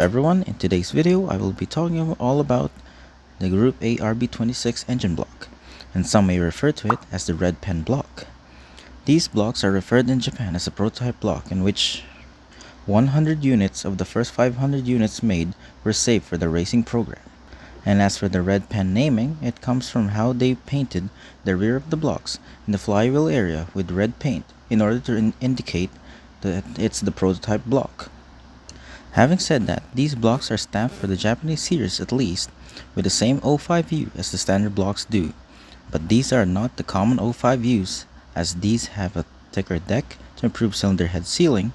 everyone, in today's video I will be talking all about the Group A RB26 engine block, and some may refer to it as the red pen block. These blocks are referred in Japan as a prototype block in which 100 units of the first 500 units made were saved for the racing program. And as for the red pen naming, it comes from how they painted the rear of the blocks in the flywheel area with red paint in order to indicate that it's the prototype block. Having said that, these blocks are stamped for the Japanese series at least with the same O5 view as the standard blocks do, but these are not the common O5 views, as these have a thicker deck to improve cylinder head sealing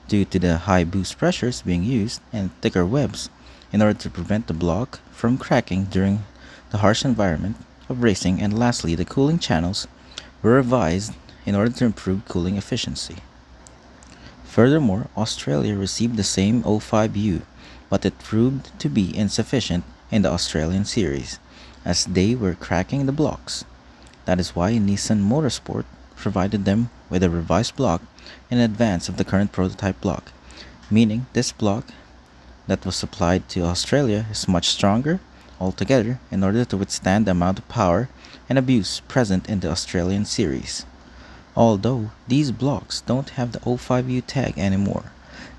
due to the high boost pressures being used, and thicker webs in order to prevent the block from cracking during the harsh environment of racing. And lastly, the cooling channels were revised in order to improve cooling efficiency. Furthermore, Australia received the same O5U, but it proved to be insufficient in the Australian series, as they were cracking the blocks. That is why Nissan Motorsport provided them with a revised block in advance of the current prototype block, meaning this block that was supplied to Australia is much stronger altogether in order to withstand the amount of power and abuse present in the Australian series. Although these blocks don't have the O5U tag anymore,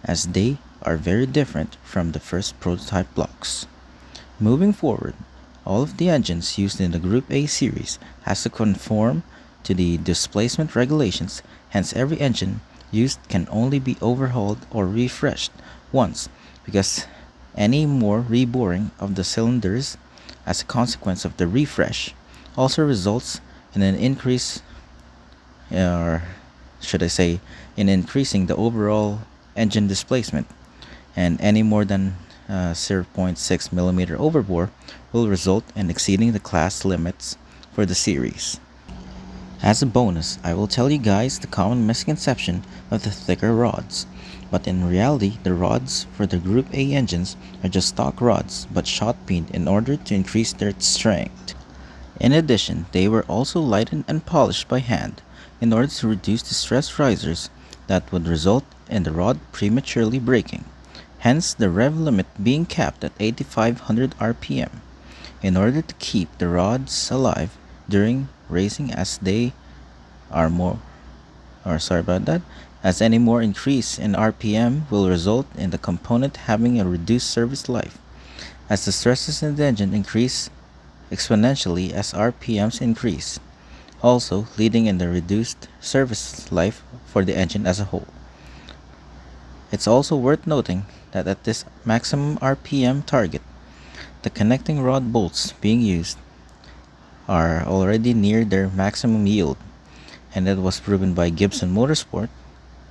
as they are very different from the first prototype blocks. Moving forward, all of the engines used in the Group A series has to conform to the displacement regulations, hence every engine used can only be overhauled or refreshed once, because any more reboring of the cylinders as a consequence of the refresh also results in an increase, or should I say, in increasing the overall engine displacement, and any more than 0.6 millimeter overbore will result in exceeding the class limits for the series. As a bonus, I will tell you guys the common misconception of the thicker rods, but in reality the rods for the Group A engines are just stock rods but shot peened in order to increase their strength. In addition, they were also lightened and polished by hand in order to reduce the stress risers that would result in the rod prematurely breaking, hence the rev limit being capped at 8500 RPM in order to keep the rods alive during racing, as they are as any more increase in RPM will result in the component having a reduced service life, as the stresses in the engine increase exponentially as RPMs increase, also leading in the reduced service life for the engine as a whole. It's also worth noting that at this maximum RPM target, the connecting rod bolts being used are already near their maximum yield, and that was proven by Gibson Motorsport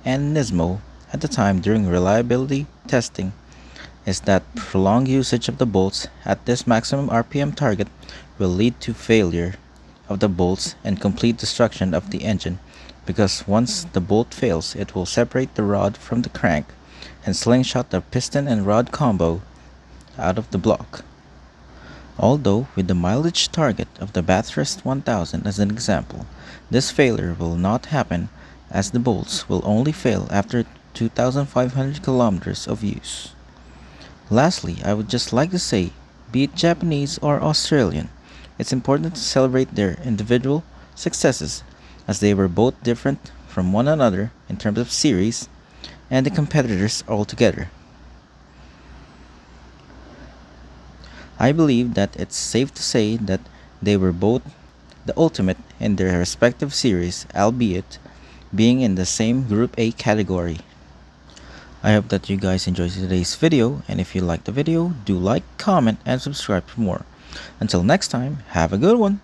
and NISMO at the time during reliability testing, is that prolonged usage of the bolts at this maximum RPM target will lead to failure of the bolts and complete destruction of the engine, because once the bolt fails, it will separate the rod from the crank and slingshot the piston and rod combo out of the block. Although with the mileage target of the Bathurst 1000 as an example, this failure will not happen, as the bolts will only fail after 2,500 kilometers of use. Lastly, I would just like to say, be it Japanese or Australian, it's important to celebrate their individual successes, as they were both different from one another in terms of series and the competitors altogether. I believe that it's safe to say that they were both the ultimate in their respective series, albeit being in the same Group A category. I hope that you guys enjoyed today's video, and if you liked the video, do like, comment, and subscribe for more. Until next time, have a good one!